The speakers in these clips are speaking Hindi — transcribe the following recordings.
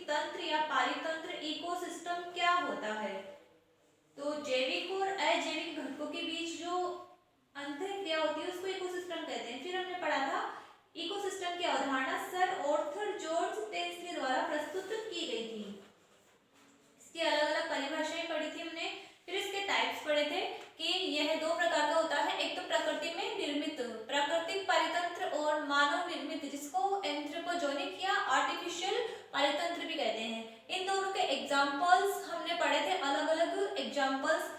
तंत्र या पारितंत्र इकोसिस्टम क्या होता है? तो जैविक और अजैविक घटकों के बीच जो अंतर क्रिया होती है उसको इकोसिस्टम कहते हैं। फिर हमने पढ़ा था इकोसिस्टम की अवधारणा सर आर्थर जॉर्ज टेंसले द्वारा प्रस्तुत की गई थी। इसकी अलग अलग परिभाषाएं पढ़ी थी हमने। फिर इसके टाइप्स पढ़े थे कि यह दो प्रकार का होता है, एक तो प्रकृति में निर्मित प्राकृतिक पारितंत्र और मानव निर्मित जिसको एंथ्रोपोजेनिक या आर्टिफिशियल पारितंत्र भी कहते हैं। इन दोनों के एग्जांपल्स हमने पढ़े थे, अलग अलग एग्जांपल्स।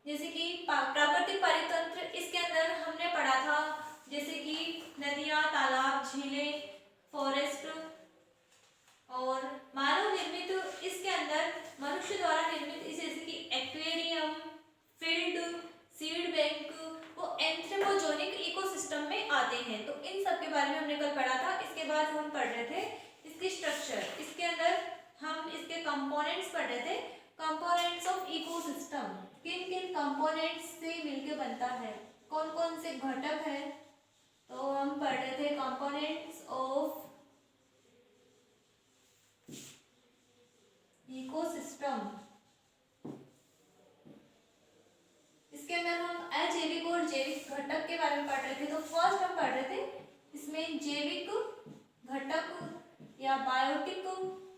जैसे कि प्राकृतिक पारितंत्र, इसके अंदर हमने पढ़ा था जैसे कि नदियां, तालाब, झीलें, फॉरेस्ट। और मानव निर्मित, इसके अंदर मनुष्य द्वारा निर्मित जैसे कि एक्वेरियम, फील्ड, सीड बैंक, वो एंथ्रोपोजेनिक इकोसिस्टम में आते हैं। तो इन सब के बारे में हमने कल पढ़ा था। इसके बाद हम पढ़ रहे थे इसकी स्ट्रक्चर, इसके अंदर हम इसके कंपोनेंट्स पढ़ रहे थे। कंपोनेंट्स ऑफ इकोसिस्टम, किन किन कंपोनेंट्स से मिलकर बनता है, कौन कौन से घटक है, तो हम पढ़ रहे थे कंपोनेंट्स ऑफ इकोसिस्टम। इसके अंदर हम अजैविक और जैविक घटक के बारे में पढ़ रहे थे। तो फर्स्ट हम पढ़ रहे थे इसमें जैविक घटक या बायोटिक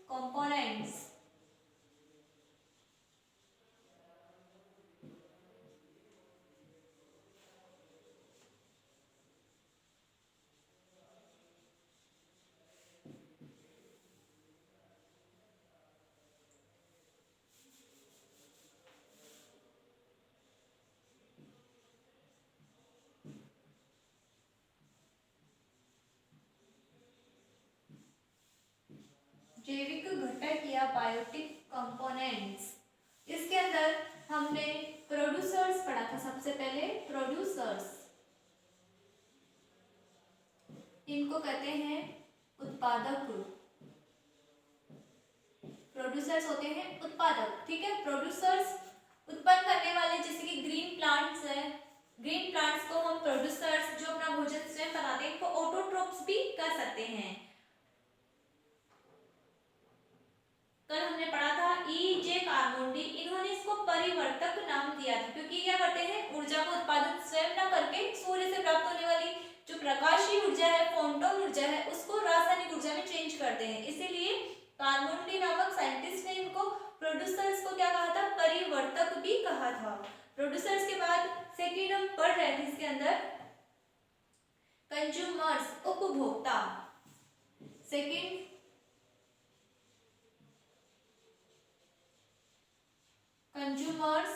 कंपोनेंट्स। जैविक घटक या बायोटिक कंपोनेंट्स, इसके अंदर हमने प्रोड्यूसर्स पढ़ा था। सबसे पहले प्रोड्यूसर्स, इनको कहते हैं उत्पादक। प्रोड्यूसर्स होते हैं उत्पादक, ठीक है। प्रोड्यूसर्स उत्पन्न करने वाले, जैसे कि ग्रीन प्लांट्स है, ग्रीन प्लांट्स को हम प्रोड्यूसर्स जो अपना भोजन स्वयं बनाते हैं, इनको ऑटोट्रोफ्स भी कर सकते हैं। कल हमने पढ़ा था ई.जे. कार्मोंडी, इन्होंने इसको परिवर्तक नाम दिया था क्योंकि क्या करते हैं, ऊर्जा का उत्पादन स्वयं न करके सूर्य से प्राप्त होने वाली जो प्रकाशीय ऊर्जा है, फोटोन ऊर्जा है, उसको रासायनिक ऊर्जा में चेंज करते हैं। इसीलिए कार्मोंडी नामक साइंटिस्ट ने इनको प्रोड्यूसर्स को क्या कहा था, परिवर्तक भी कहा था। प्रोड्यूसर्स के बाद सेकेंड हम पढ़ रहे थे इसके अंदर कंज्यूमर्स, उपभोक्ता। सेकेंड कंज्यूमर्स,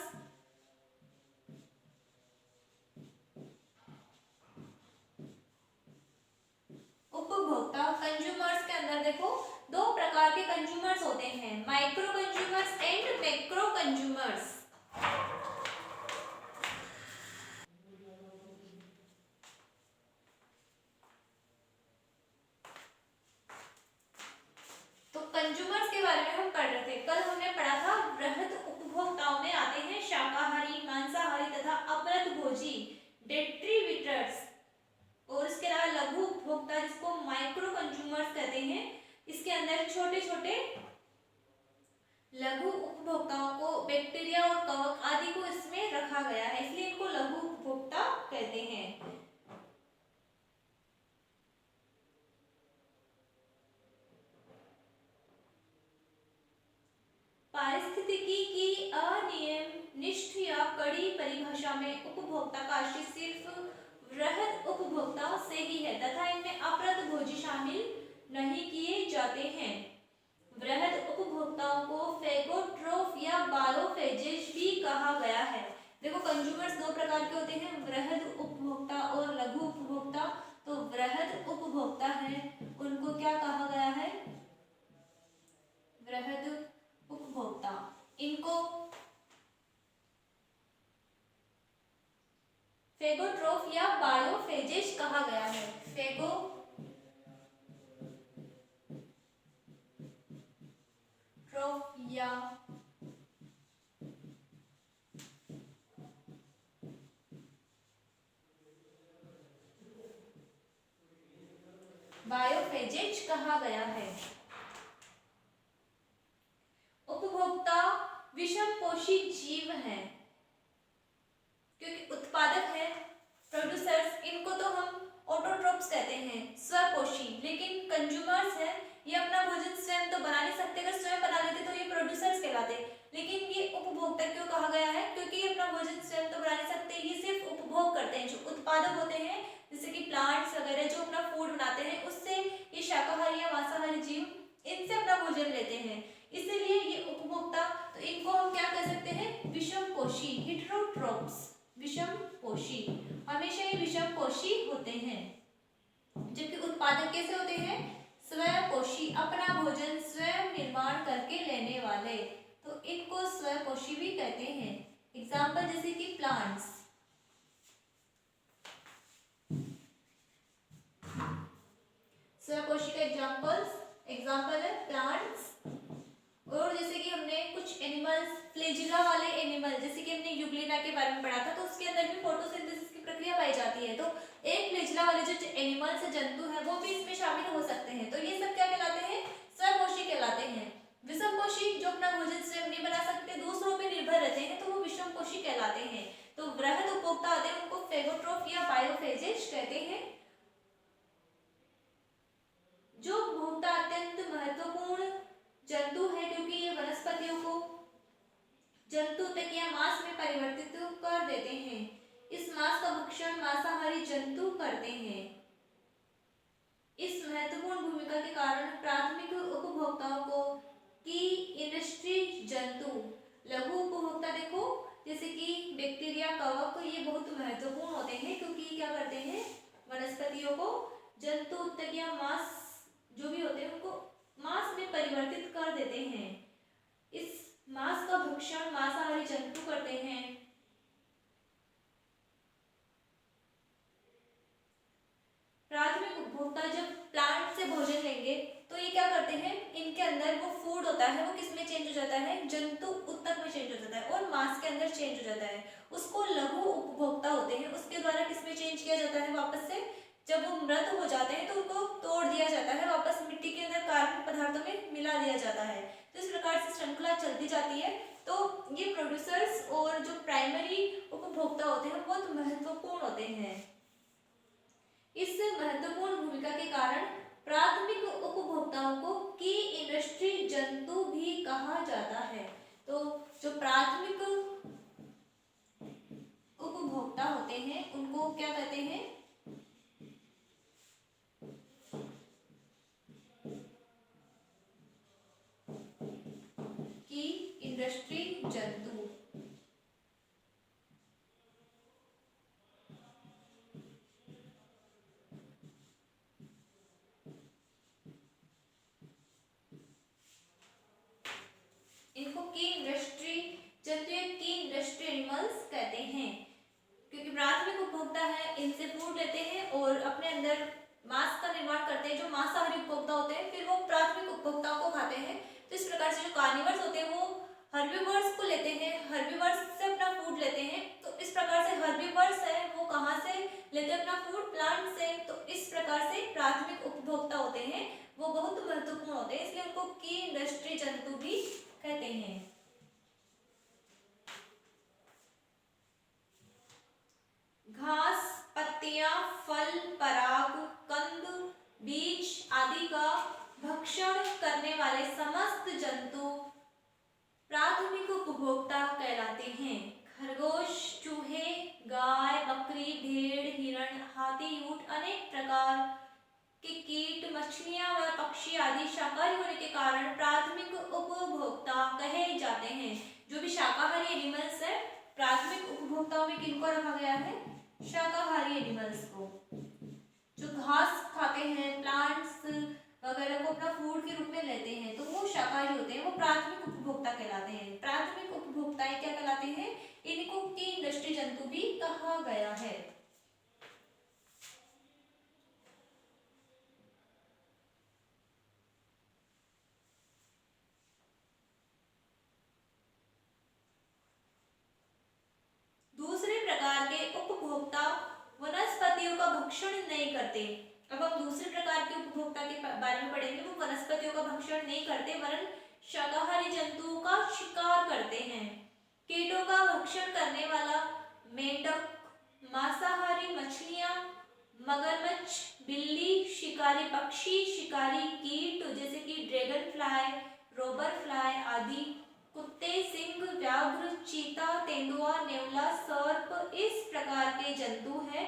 उपभोक्ता। कंज्यूमर्स के अंदर देखो दो प्रकार के कंज्यूमर्स होते हैं, micro consumers and macro consumers. तो कंज्यूमर्स के बारे में हम पढ़ रहे थे। कल हमने पढ़ा था वृहद उपभोक्ताओं में आते हैं शाकाहारी, मांसाहारी तथा अपरत भोजी, डेट्रीब्यूटर्स। और इसके अलावा लघु उपभोक्ता जिसको माइक्रो कंज्यूमर्स कहते हैं, इसके अंदर छोटे छोटे लघु उपभोक्ताओं को बैक्टीरिया और कवक आदि को इसमें रखा गया है, इसलिए इनको लघु उपभोक्ता कहते हैं। पारिस्थितिकी की अनियमित या कड़ी परिभाषा में उपभोक्ता का आश्रय सिर्फ वृहद उपभोक्ता से ही है तथा इनमें अपरत भोजी शामिल नहीं किए जाते हैं। वृहद उपभोक्ताओं को फेगोट्रोफ या बायोफेजेज भी कहा गया है। देखो कंज्यूमर्स दो प्रकार के होते हैं, वृहद उपभोक्ता और लघु उपभोक्ता। तो वृहद उपभोक्ता है उनको क्या कहा गया है, वृहद उपभोक्ता। इनको फेगोट्रोफ या बायोफेजेज कहा गया है। फेगोट्रोफ या बायोफेजेज कहा गया है। बना नहीं सकते, अगर स्वयं बना लेते तो ये प्रोड्यूसर्स कहलाते। लेकिन ये उपभोक्ता क्यों कहा गया है? क्योंकि ये अपना भोजन स्वयं तो बना नहीं सकते, ये सिर्फ उपभोग करते हैं। जो उत्पादक होते हैं जैसे कि प्लांट्स वगैरह जो अपना फूड बनाते हैं, उससे ये शाकाहारी या मांसाहारी जीव इनसे अपना भोजन लेते हैं, इसीलिए ये उपभोक्ता। तो इनको हम क्या कह सकते हैं? विषमपोषी, हेटेरोट्रोप्स, विषमपोषी, हमेशा ये विषमपोषी होते हैं। जबकि उत्पादक कैसे होते हैं? स्वयंपोषी, अपना भोजन स्वयं निर्माण करके लेने वाले, तो इनको स्वयंपोषी भी कहते हैं। एग्जाम्पल जैसे कि प्लांट्स, स्वयंपोषी का एग्जाम्पल है प्लांट्स। और जैसे कि हमने कुछ एनिमल्स, फ्लैजिला वाले एनिमल, जैसे कि हमने यूग्लिना के बारे में पढ़ा था, तो उसके अंदर भी फोटोसिंथेसिस की प्रक्रिया पाई जाती है। तो एक फ्लैजिला वाले जो एनिमल्स जंतु हैं वो भी इसमें शामिल हो सकते हैं। तो ये सब क्या कहलाते हैं? स्वयंपोषी कहलाते हैं। विषमपोषी जो अपना भोजन स्वयं नहीं बना सकते, दूसरों पर निर्भर रहते हैं, तो वो विषमपोषी कहलाते हैं। तो वृहद उपभोक्ता होते हैं, उनको फेगोट्रोफ या बायोफेजिस्ट कहते हैं। जो उपभोक्ता अत्यंत महत्वपूर्ण जंतु है, क्योंकि ये वनस्पतियों को जंतु तक या मांस में परिवर्तित कर देते हैं। इस मांस का भक्षण मांसाहारी जंतु करते हैं। इस महत्वपूर्ण भूमिका के कारण प्राथमिक उपभोक्ताओं को की इंडस्ट्री जंतु, लघु उपभोक्ता देखो जैसे कि बैक्टीरिया, कवक, ये बहुत महत्वपूर्ण होते हैं, क्योंकि क्या करते हैं? वनस्पतियों को जंतु तक या मांस जो भी होते हैं उनको मांस में परिवर्तित कर देते हैं। इस मांस का भक्षण मांसाहारी जंतु करते हैं। प्राथमिक उपभोक्ता जब प्लांट से भोजन लेंगे तो ये क्या करते हैं? इनके अंदर वो फूड होता है वो किस में चेंज हो जाता है? जंतु उत्तक में चेंज हो जाता है और मांस के अंदर चेंज हो जाता है। उसको लघु उपभोक्ता होते हैं, उसके द्वारा किस में चेंज किया जाता है? वापस से जब वो मृत हो जाते हैं तो उनको तोड़ दिया जाता है, वापस मिट्टी के अंदर कार्बनिक पदार्थों में मिला दिया जाता है। तो इस प्रकार से श्रृंखला चलती जाती है। तो ये प्रोड्यूसर्स और जो प्राइमरी उपभोक्ता होते हैं बहुत महत्वपूर्ण होते हैं। इस महत्वपूर्ण भूमिका के कारण प्राथमिक उपभोक्ताओं को की इंडस्ट्री जंतु भी कहा जाता है। तो जो प्राथमिक उपभोक्ता होते हैं उनको क्या कहते हैं? की इंडस्ट्री जंतु। इनको की इंडस्ट्री जंतु या की इंडस्ट्री एनिमल्स कहते हैं, क्योंकि प्राथमिक उपभोक्ता है, इनसे फूड लेते हैं और अपने अंदर मांस का निर्माण करते हैं। जो मांसाहारी उपभोक्ता होते हैं फिर वो प्राथमिक उपभोक्ताओं को खाते हैं। तो इस प्रकार से जो कार्निवर्स होते हैं वो हर्बीवर्स को लेते हैं, हर्बीवर्स से अपना फूड लेते हैं। तो इस प्रकार से हर्बीवर्स है वो कहाँ से लेते हैं अपना फूड? प्लांट से। तो इस प्रकार से प्राथमिक उपभोक्ता होते हैं वो बहुत महत्वपूर्ण होते हैं, इसलिए उनको की इंडस्ट्री जंतु भी कहते हैं। घास, पत्तियां, फल, पराग, कंद, बीज आदि का भक्षण करने वाले समस्त जंतु प्राथमिक उपभोक्ता कहलाते हैं। खरगोश, चूहे, गाय, बकरी, भेड़, हिरण, हाथी, ऊंट, अनेक प्रकार के कीट, मछलियां व पक्षी आदि शाकाहारी होने के कारण प्राथमिक उपभोक्ता कहे जाते हैं। जो भी शाकाहारी एनिमल्स है, प्राथमिक उपभोक्ताओं में किनको रखा गया है? शाकाहारी एनिमल्स को। जो घास खाते हैं, प्लांट्स वगैरह को अपना फूड के रूप में लेते हैं, तो वो शाकाहारी होते हैं, वो प्राथमिक उपभोक्ता कहलाते हैं। प्राथमिक उपभोक्ताएं क्या कहलाते हैं? इनको की इंडस्ट्री जंतु भी कहा गया है। दूसरे प्रकार के उपभोक्ता वनस्पतियों का भक्षण नहीं करते। अब हम दूसरे प्रकार के उपभोक्ता के बारे में पढ़ेंगे। वो वनस्पतियों का भक्षण नहीं करते वरन शाकाहारी जंतुओं का शिकार करते हैं। कीटों का भक्षण करने वाला मेंढक, मांसाहारी मछलियां, मगरमच्छ, बिल्ली, शिकारी पक्षी, शिकारी कीट जैसे कि ड्रैगन फ्लाई, रोबर फ्लाई आदि, कुत्ते, सिंह, व्याघ्र, चीता, तेंदुआ, नेवला, सर्प, इस प्रकार के जंतु हैं।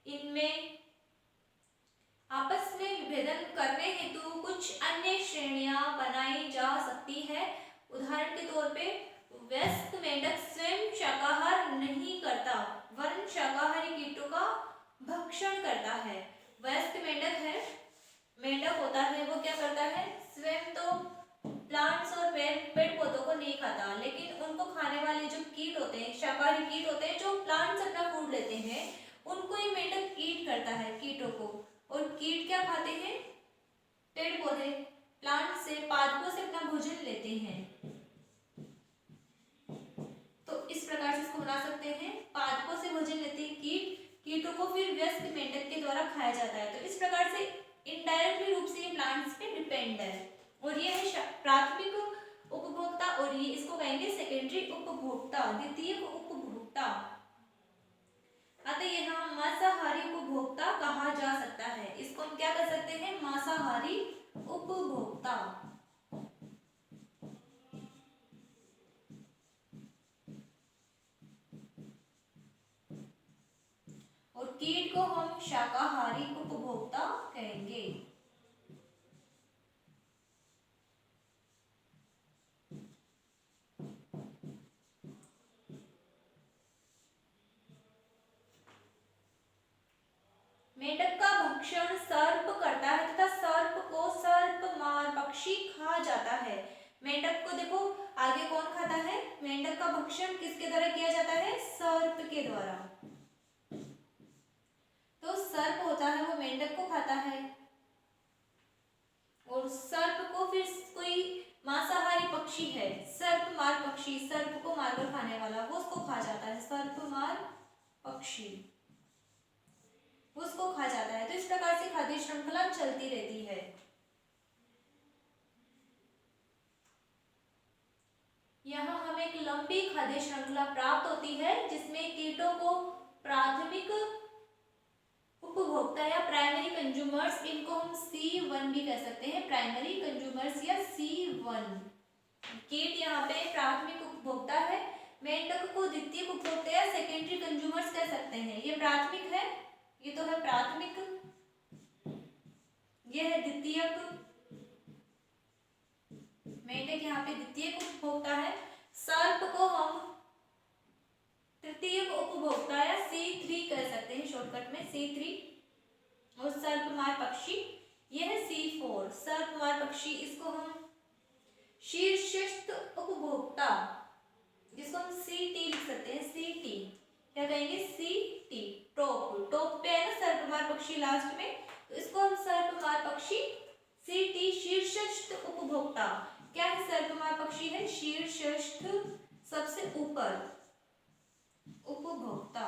इनमें आपस में विभेदन करने हेतु कुछ अन्य श्रेणियां बनाई जा सकती है। उदाहरण के तौर पे वयस्क मेंढक स्वयं शाकाहार नहीं करता, वरन शाकाहारी कीटों का भक्षण करता है। वयस्क मेंढक है, मेंढक होता है, वो क्या करता है, स्वयं तो प्लांट्स और पेड़ पौधों को नहीं खाता, लेकिन उनको खाने वाले जो कीट होते हैं, शाकाहारी कीट होते हैं, जो प्लांट्स अपना फूड लेते हैं, उनको ये मेंढक ईट करता है, कीटों को। और कीट क्या खाते हैं, पेड़ पौधे, प्लांट से, पादपों से अपना भोजन लेते हैं। तो इस प्रकार से इसको बना सकते हैं, पादपों से भोजन लेते हैं कीट, कीटों को फिर वयस्क मेंढक के द्वारा खाया जाता है। तो इस प्रकार से इनडायरेक्टली रूप से ये प्लांट्स पे डिपेंड है। और ये है प्राथमिक उपभोक्ता, और ये इसको कहेंगे सेकेंडरी उपभोक्ता, द्वितीयक उपभोक्ता। अतः यहाँ मांसाहारी उपभोक्ता कहा जा सकता है। इसको हम क्या कर सकते हैं, मांसाहारी उपभोक्ता। और कीट को हम शाकाहारी उपभोक्ता कहेंगे। मेंढक का भक्षण सर्प करता है तथा सर्प को सर्पमार पक्षी खा जाता है। मेंढक को देखो आगे कौन खाता है, मेंढक का भक्षण किसके द्वारा किया जाता है, सर्प के द्वारा। तो सर्प होता है वो मेंढक को खाता है, और सर्प को फिर कोई मांसाहारी पक्षी है, सर्पमार पक्षी, सर्प को मारकर खाने वाला, वो उसको खा जाता है, सर्पमार पक्षी उसको खा जाता है। तो इस प्रकार से खाद्य श्रृंखला चलती रहती है। यहाँ हमें एक लंबी खाद्य श्रृंखला प्राप्त होती है, जिसमें कीटों को प्राथमिक उपभोक्ता या प्राइमरी कंज्यूमर्स, इनको हम C1 भी कह सकते हैं, प्राइमरी कंज्यूमर्स या C1। कीट यहाँ पे प्राथमिक उपभोक्ता है, मेंढक को द्वितीय उपभोक्ता या सेकेंडरी कंज्यूमर्स कह सकते हैं। ये प्राथमिक है, ये तो है प्राथमिक, ये है द्वितीयक, मेंढक यहाँ पे द्वितीयक उपभोक्ता है। सर्प को हम तृतीयक उपभोक्ता या C3 कह सकते हैं, शॉर्टकट में C3। और सर्पमार पक्षी ये है C4, सर्पमार पक्षी, इसको हम शीर्षस्थ उपभोक्ता, जिसको हम CT लिख सकते हैं, CT क्या कहेंगे, CT, टॉप, टॉप पे है ना सर्पमार पक्षी लास्ट में, तो इसको हम सर्पमार पक्षी CT, शीर्षस्थ उपभोक्ता। क्या है, सर्पमार पक्षी है शीर्षस्थ, सबसे ऊपर उपभोक्ता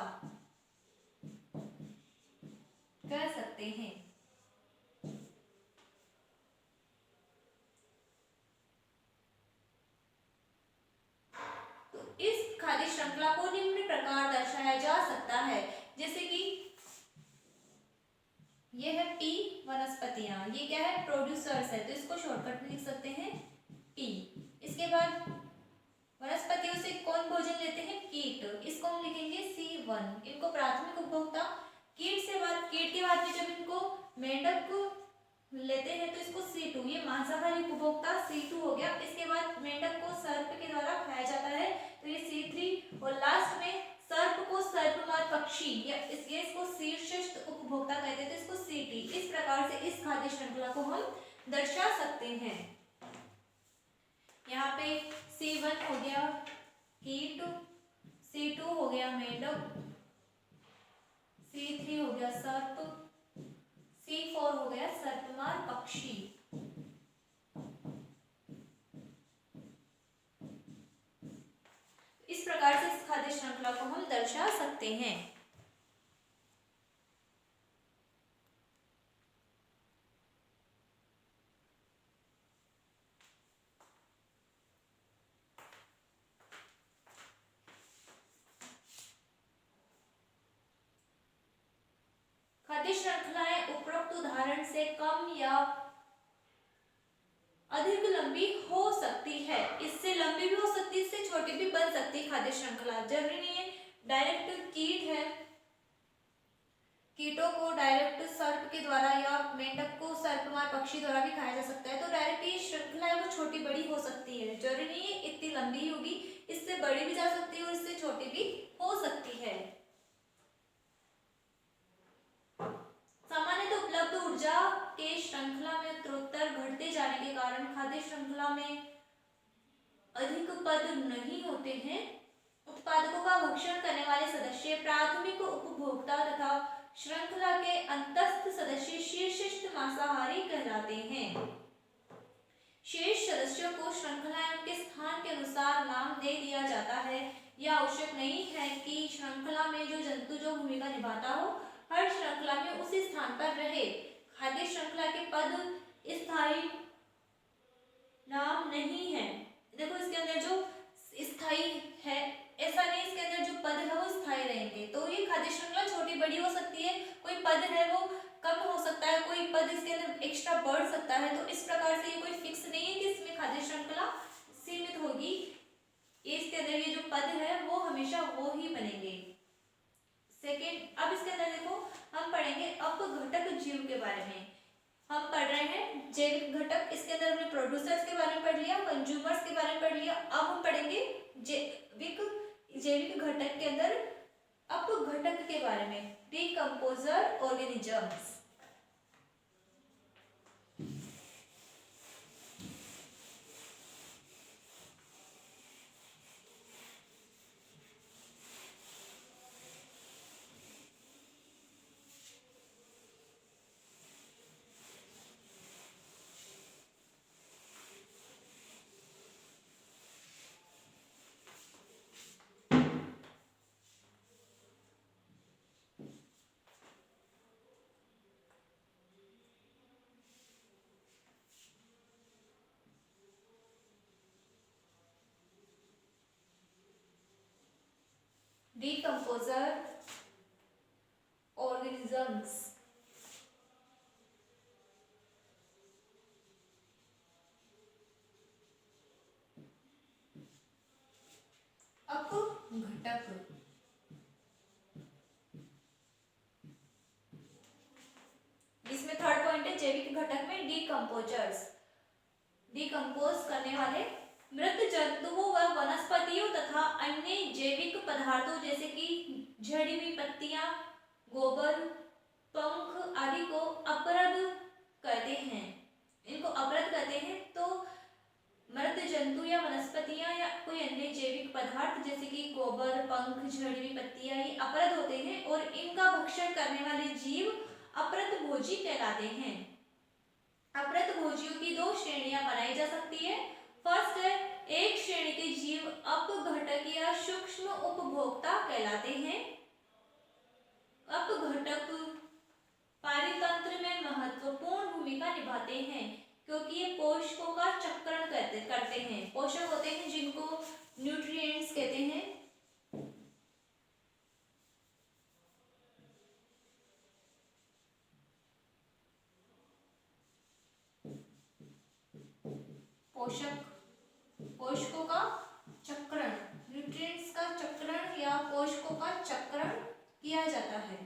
कह सकते हैं। तो इस खाद्य श्रृंखला को निम्न प्रकार दर्शाया जा सकता है, जैसे कि ये है P, वनस्पतियां, ये क्या है, प्रोड्यूसर्स है, तो इसको शॉर्टकट में लिख सकते हैं P। इसके बाद वनस्पतियों से कौन भोजन लेते हैं, कीट, इसको हम लिखेंगे C1, इनको प्राथमिक उपभोक्ता। कीट से बाद, कीट के बाद में जब इनको मेंढक लेते हैं तो इसको C2, ये मांसाहारी उपभोक्ता C2 हो गया। इसके बाद मेंढक को सर्प के द्वारा खाया जाता है, तो ये C3, और लास्ट में सर्प को सर्पमार पक्षी या इसको शीर्षस्थ उपभोक्ता कहते हैं, तो इसको CT। इस प्रकार से इस खाद्य श्रृंखला को हम दर्शा सकते हैं। यहाँ पे C1 हो गया कीट, C2 हो गया मेंढक, C3 हो गया सर्प, C4 हो गया सर्पमार पक्षी। इस प्रकार से इस खाद्य श्रृंखला को हम दर्शा सकते हैं। खाद्य श्रृंखलाएं उपरोक्त उदाहरण से कम या अधिक लंबी हो सकती है। इससे लंबी भी हो सकती है, इससे छोटी भी बन सकती है खाद्य श्रृंखला। जरूरी नहीं है डायरेक्ट कीट है, कीटों को डायरेक्ट सर्प के द्वारा या मेंढक को सर्पमार पक्षी द्वारा भी खाया जा सकता है। तो डायरेक्ट ये श्रृंखला है वो छोटी बड़ी हो सकती है, जरूरी नहीं है इतनी लंबी होगी, इससे बड़ी भी जा सकती है और इससे छोटी भी हो सकती है। सामान्यतः उपलब्ध ऊर्जा के श्रृंखला में उत्तरोत्तर घटते जाने के कारण खाद्य श्रृंखला में अधिक पद नहीं होते हैं। उत्पादकों का भक्षण करने वाले सदस्य प्राथमिक उपभोक्ता तथा श्रृंखला के अंतस्थ सदस्य शीर्षस्थ मांसाहारी कहलाते हैं। शेष सदस्यों को श्रृंखला के स्थान के अनुसार नाम दे दिया जाता है। यह आवश्यक नहीं है कि श्रृंखला में जो जंतु जो भूमिका निभाता हो हर श्रृंखला में उसी स्थान पर रहे। खाद्य श्रृंखला के पद स्थायी नाम नहीं है। देखो इसके अंदर जो स्थायी है, ऐसा नहीं इसके अंदर जो पद है वो स्थायी रहेंगे। तो ये खाद्य श्रृंखला छोटी बड़ी हो सकती है, कोई पद है वो कम हो सकता है, कोई पद इसके अंदर एक्स्ट्रा बढ़ सकता है। तो इस प्रकार से ये कोई फिक्स नहीं है कि इसमें खाद्य श्रृंखला सीमित होगी। इसके अंदर ये जो पद है वो हमेशा वो ही बनेंगे। सेकेंड, अब इसके अंदर देखो हम पढ़ेंगे अपघटक जीव के बारे में। हम पढ़ रहे हैं जैविक घटक, इसके अंदर हमने प्रोड्यूसर्स के बारे में पढ़ लिया, कंज्यूमर्स के बारे में पढ़ लिया। अब हम पढ़ेंगे जैविक घटक के अंदर अपघटक के बारे में, डिकम्पोजर ऑर्गेनिजम्स। Decomposer organisms। अपघटक इसमें थर्ड पॉइंट है जैविक घटक में डिकम्पोजर्स, डिकम्पोज करने वाले मृत जंतुओं व वनस्पतियों तथा अन्य जैविक पदार्थों जैसे कि झड़ी हुई पत्तियां, गोबर, पंख आदि को अपरद कहते हैं। इनको अपरद कहते हैं। तो मृत जंतु या वनस्पतियां या कोई अन्य जैविक पदार्थ जैसे कि गोबर, पंख, झड़ी हुई पत्तियां ये अपरद होते हैं और इनका भक्षण करने वाले जीव अपरद भोजी कहलाते हैं। अपरद भोजियों की दो श्रेणियां बनाई जा सकती है। फर्स्ट है, एक श्रेणी के जीव अपघटक या सूक्ष्म उपभोक्ता कहलाते हैं। अपघटक पारितंत्र में महत्वपूर्ण भूमिका निभाते हैं क्योंकि ये पोषकों का चक्रण करते हैं। पोषक होते हैं जिनको न्यूट्रिएंट्स कहते हैं। पोषकों का चक्रण, न्यूट्रिएंट्स का चक्रण या पोषकों का चक्रण किया जाता है।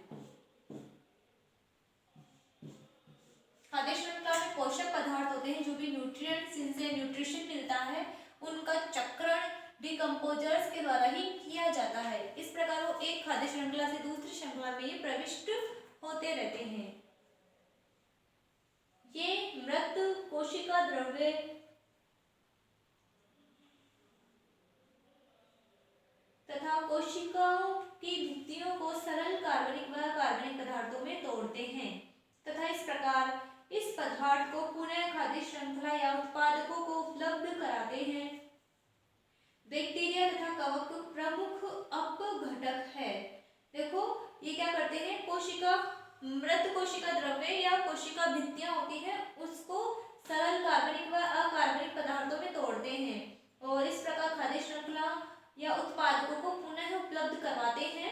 खाद्य श्रृंखला में पोषक पदार्थ होते हैं जो भी न्यूट्रिएंट्स जिनसे न्यूट्रिशन मिलता है उनका चक्रण डिकम्पोजर्स के द्वारा ही किया जाता है। इस प्रकार वो एक खाद्य श्रृंखला से दूसरी श्रृंखला में ये प्रविष्ट होते रहते हैं। ये मृत कोशिका द्रव्य तथा कोशिकाओं की भित्तियों को सरल कार्बनिक व कार्बनिक पदार्थों में तोड़ते हैं तथा इस प्रकार इस पदार्थ को पुनः खाद्य श्रृंखला या उत्पादकों को उपलब्ध कराते हैं। बैक्टीरिया तथा कवक प्रमुख अपघटक है। देखो ये क्या करते हैं, कोशिका मृत कोशिका द्रव्य या कोशिका भित्तियां होती है उसको सरल कार्बनिक व अकार्बनिक पदार्थों में तोड़ते हैं और इस प्रकार खाद्य श्रृंखला या उत्पादकों को पुनः उपलब्ध करवाते हैं।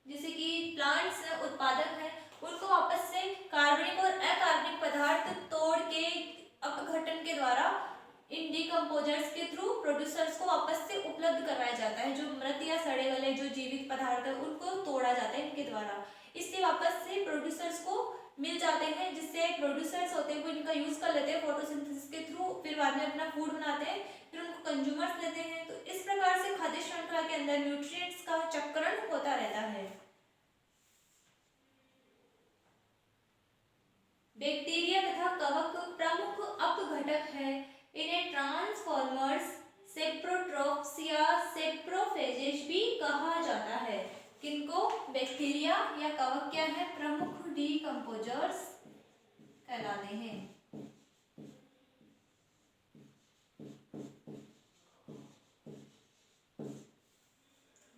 जैसे कि प्लांट्स उत्पादक है उनको वापस से कार्बनिक और अकार्बनिक पदार्थ तोड़ के अपघटन के द्वारा इन डिकम्पोजर्स के थ्रू प्रोड्यूसर्स को वापस से उपलब्ध करवाया जाता है। जो मृत या सड़े गले जो जीवित पदार्थ है उनको तोड़ा जाता है इनके द्वारा, इससे वापस से प्रोड्यूसर्स को मिल जाते हैं, जिससे प्रोड्यूसर्स होते हैं वो इनका यूज कर लेते हैं फोटोसिंथेसिस के थ्रू, फिर बाद में अपना फूड बनाते हैं, फिर उनको कंज्यूमर्स लेते हैं। तो इस प्रकार से खाद्य श्रृंखला के अंदर न्यूट्रिएंट्स का चक्रण होता रहता है। बैक्टीरिया तथा कवक प्रमुख अपघटक है। इन्हें ट्रांसफॉर्मर्स, सेप्रोट्रोफ्स या सेप्रोफेजेज भी कहा जाता है। किनको? बैक्टीरिया या कवक क्या है? प्रमुख डीकंपोजर्स कहलाते हैं।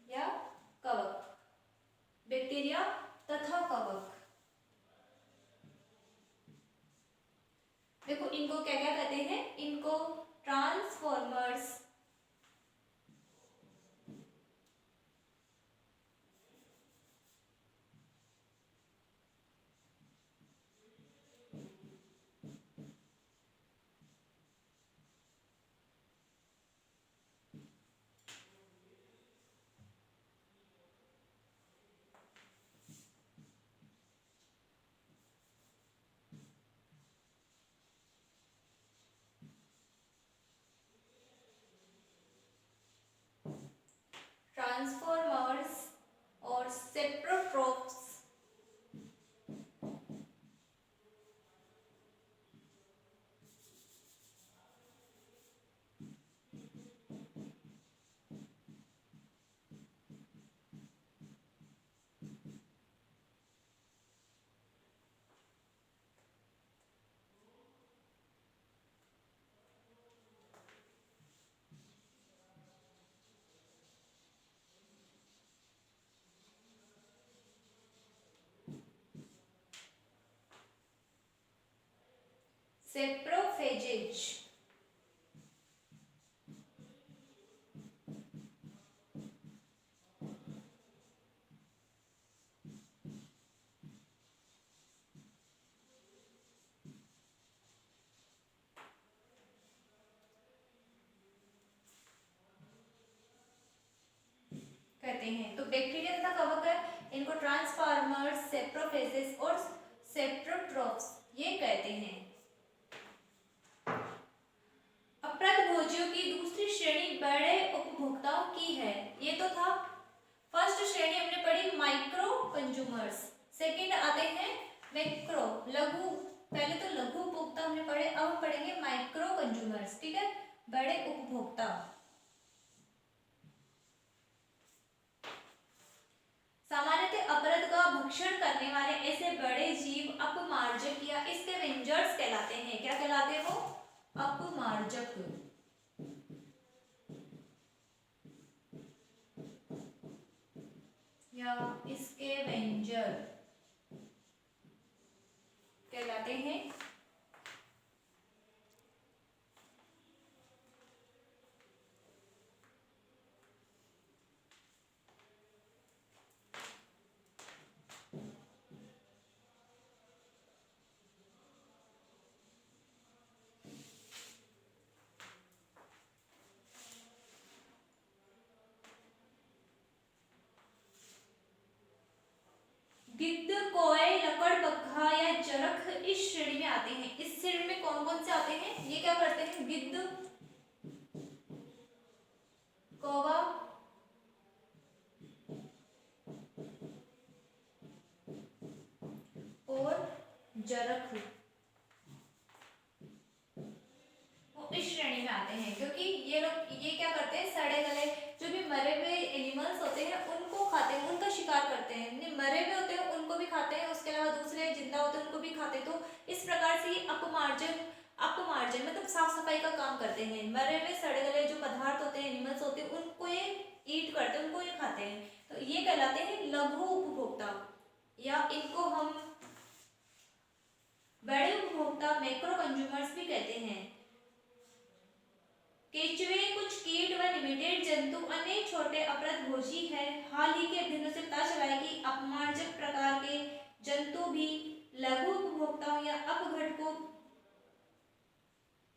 या कवक, बैक्टीरिया तथा कवक। देखो इनको क्या क्या कहते हैं? इनको ट्रांसफॉर्मर्स, ट्रांसफॉर्मर्स और सेप्रोट्रोफ्स सेप्रोफेजेज कहते हैं। तो बैक्टीरिया तथा कवक है, इनको ट्रांसफॉर्मर्स, सेप्रोफेजेस और सेप्रोट्रोफ्स ये कहते हैं। अपृतभोजियों की दूसरी श्रेणी बड़े उपभोक्ताओं की है। ये तो था फर्स्ट श्रेणी हमने पढ़ी माइक्रो कंज्यूमर्स, सेकंड आते हैं मैक्रो लघु, पहले तो लघु उपभोक्ता हमने पढ़े, अब हम पढ़ेंगे माइक्रो कंज्यूमर्स, ठीक है, बड़े उपभोक्ता। सामान्यतः अपरद का भक्षण करने वाले ऐसे बड़े जीव अपमार्जक या स्कैवेंजर्स कहलाते हैं। क्या कहलाते हैं वो? अपमार्जक या स्कैवेंजर कहलाते हैं। गिद्ध, कोय, लकड़बग्घा या जरख इस श्रेणी में आते हैं। इस श्रेणी में कौन कौन से आते हैं? ये क्या करते हैं? गिद्ध, कौवा, और जरख वो इस श्रेणी में आते हैं, क्योंकि ये लोग ये क्या करते हैं? सड़े गले जो भी मरे हुए एनिमल्स होते हैं उनको खाते हैं, उनका शिकार करते हैं। मरे हुए होते हैं उनको भी खाते हैं, उसके अलावा दूसरे जिंदा होते हैं उनको भी खाते हैं। तो इस प्रकार से ये अपमार्जन मतलब साफ सफाई का काम करते हैं। मरे हुए सड़े गले जो पदार्थ होते हैं, एनिमल्स होते हैं, उनको ये ईट करते हैं, उनको ये खाते हैं। तो ये कहलाते हैं लघु उपभोक्ता, या इनको हम बड़े उपभोक्ता मैक्रो कंज्यूमर्स भी कहते हैं। केंचुए कुछ कीट व निमेटेड जंतु अनेक छोटे अपृतभोजी हैं। हाल ही के अध्ययनों से पता चला है कि अपमार्जक प्रकार के जंतु भी लघु उपभोक्ताओं या अपघटकों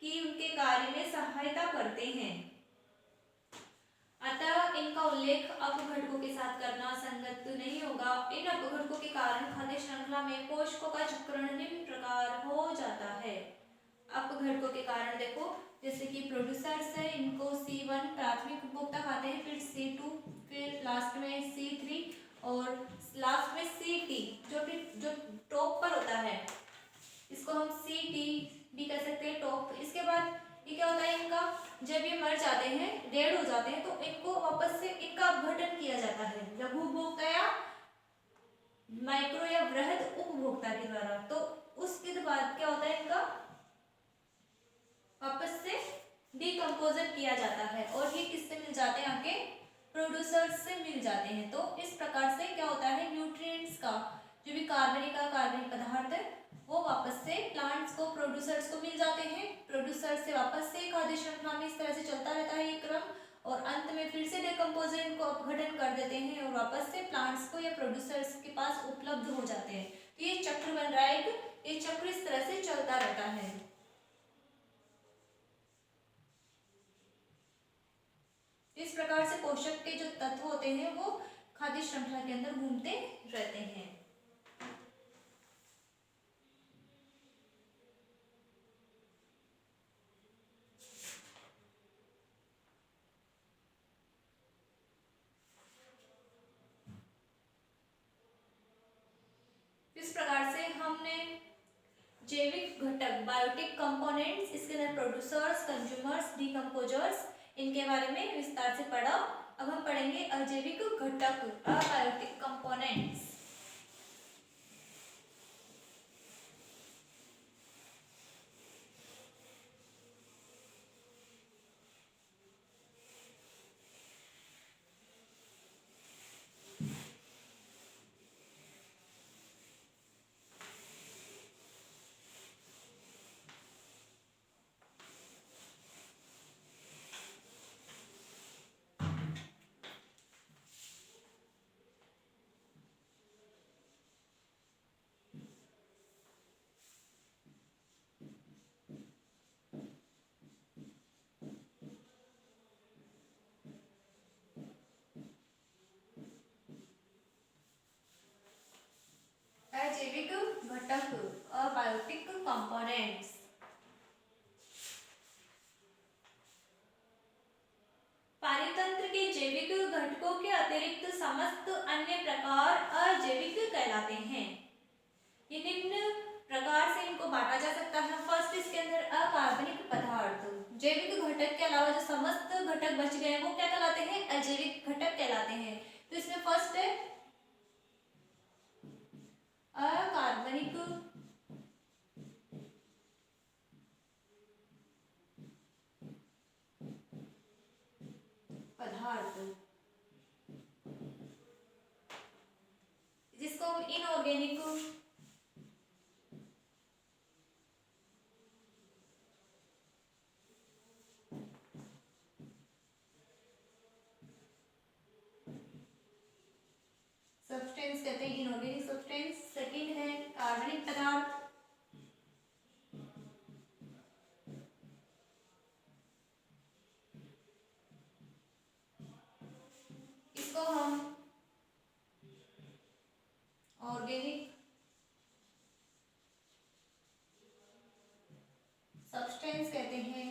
की उनके कार्य में सहायता करते हैं। अतः इनका उल्लेख अपघटकों के साथ करना संगत नहीं होगा। इन अपघटकों के कारण खाद्य श्रृंखला में पोषकों का चक्रण निम्न प्रकार हो जाता है। अपघटकों के कारण देखो, जैसे कि प्रोड्यूसर्स है, इनको C1 प्राथमिक उपभोक्ता खाते हैं, फिर C2, फिर लास्ट में C3 और लास्ट में CT जो टॉप पर होता है, इसको हम CT भी कह सकते हैं, टॉप। इसके बाद ये क्या होता है, इनका जब ये मर जाते हैं, डेड हो जाते हैं, तो इनको वापस से इनका अपघटन किया जाता है लघु उपभोक्ता या माइक्रो या वृहद उपभोक्ता के द्वारा। तो उसके बाद क्या होता है, इनका वापस से डिकम्पोजर किया जाता है और ये किससे मिल जाते हैं, आके प्रोड्यूसर्स से मिल जाते हैं। तो इस प्रकार से क्या होता है, न्यूट्रिएंट्स का जो भी कार्बनिक पदार्थ है वो वापस से प्लांट्स को, प्रोड्यूसर्स को मिल जाते हैं। प्रोड्यूसर से वापस से खाद्य श्रृंखला में इस तरह से चलता रहता है ये क्रम, और अंत में फिर से डिकम्पोजर इनको अपघटन कर देते हैं और वापस से प्लांट्स को या प्रोड्यूसर्स के पास उपलब्ध हो जाते हैं। तो ये चक्र बन रहा है, ये चक्र इस तरह से चलता रहता है। इस प्रकार से पोषक के जो तत्व होते हैं वो खाद्य श्रृंखला के अंदर घूमते रहते हैं। इस प्रकार से हमने जैविक घटक, बायोटिक कंपोनेंट्स, इसके अंदर प्रोड्यूसर्स, कंज्यूमर्स, डिकम्पोजर्स, इनके बारे में विस्तार से पढ़ा। अब हम पढ़ेंगे अजैविक घटक, अबायोटिक कंपोनेंट्स। अजैविक घटक, अबायोटिक कंपोनेंट्स। पारितंत्र के जैविक घटकों के अतिरिक्त समस्त अन्य प्रकार अजैविक कहलाते हैं। ये निम्न प्रकार से इनको बांटा जा सकता है। फर्स्ट, इसके अंदर अकार्बनिक पदार्थ, जैविक घटक के अलावा जो समस्त घटक बच गए वो क्या कहलाते हैं, अजैविक घटक कहलाते हैं। तो इसमें फर्स्ट है अकार्बनिक पदार्थ, जिसको हम इनऑर्गेनिक सब्सटेंस कहते हैं, इनऑर्गेनिक सब्सटेंस। सेकंड है कार्बनिक पदार्थ, इसको हम ऑर्गेनिक सब्सटेंस कहते हैं।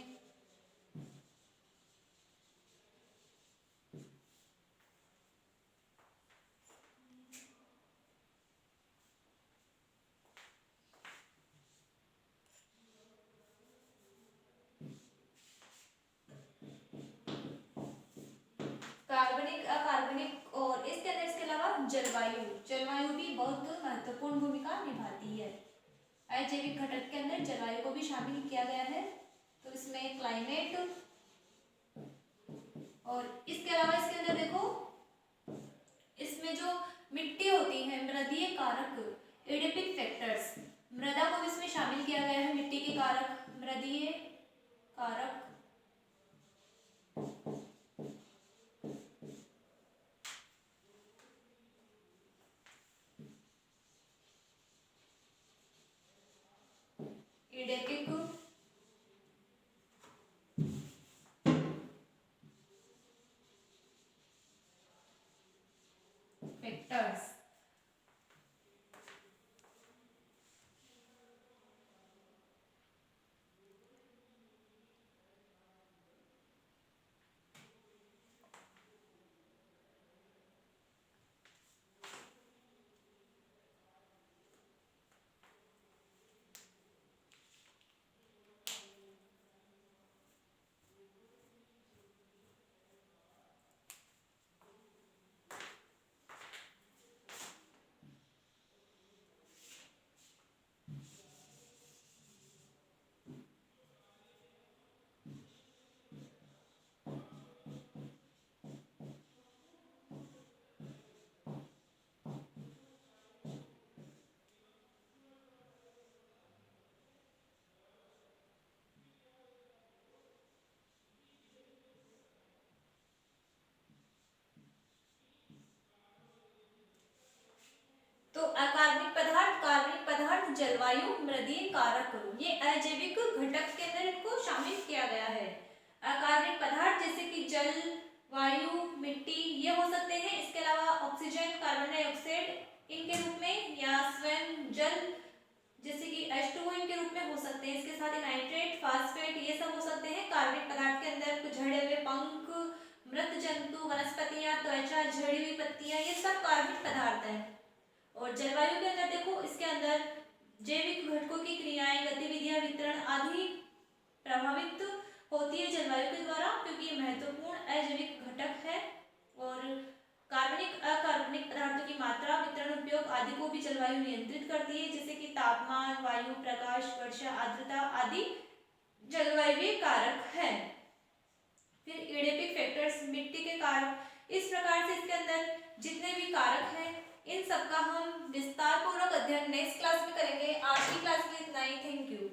कार्बनिक, अकार्बनिक, और इसके अंदर इसके अलावा जलवायु भी बहुत महत्वपूर्ण भूमिका निभाती है। अजैविक घटक के अंदर जलवायु को भी शामिल किया गया है। तो इसमें क्लाइमेट, और इसके अलावा इसके अंदर देखो, इसमें जो मिट्टी होती है, मृदीय कारक, एडिपिक फैक्टर्स, मृदा को भी इसमें शामिल किया गया है। मिट्टी के कारक, मृदीय कारक, अग्रदीन कारक ये अजैविक घटक के अंदर इनको शामिल किया गया है। अकार्बनिक पदार्थ जैसे कि जल, वायु, मिट्टी ये हो सकते हैं। इसके अलावा ऑक्सीजन, कार्बन डाइऑक्साइड इनके रूप में, या स्वयं जल जैसे कि H2O इनके रूप में हो सकते हैं। इसके साथ ही नाइट्रेट, फास्फेट ये सब हो सकते हैं कार्बनिक पदार्थ के अंदर। कुछ झड़े हुए पंख, मृत जंतु, वनस्पतियां, त्वचा, झड़ी हुई पत्तियां, ये सब कार्बनिक पदार्थ हैं। और जलवायु के अंदर देखो, इसके अंदर जैविक घटकों की क्रियाएं, गतिविधियां, वितरण आदि प्रभावित होती है जलवायु के द्वारा, क्योंकि ये महत्वपूर्ण अजैविक घटक है। और कार्बनिक अकार्बनिक पदार्थों की मात्रा, वितरण, उपयोग आदि को भी जलवायु नियंत्रित करती है, जैसे कि तापमान, वायु, प्रकाश, वर्षा, आर्द्रता आदि जलवायु कारक है। फिर एडेपिक फैक्टर्स, मिट्टी के कारक। इस प्रकार से इसके अंदर जितने भी कारक हैं इन सबका हम विस्तार पूर्वक अध्ययन नेक्स्ट क्लास में करेंगे। आज की क्लास में इतना ही। Thank you.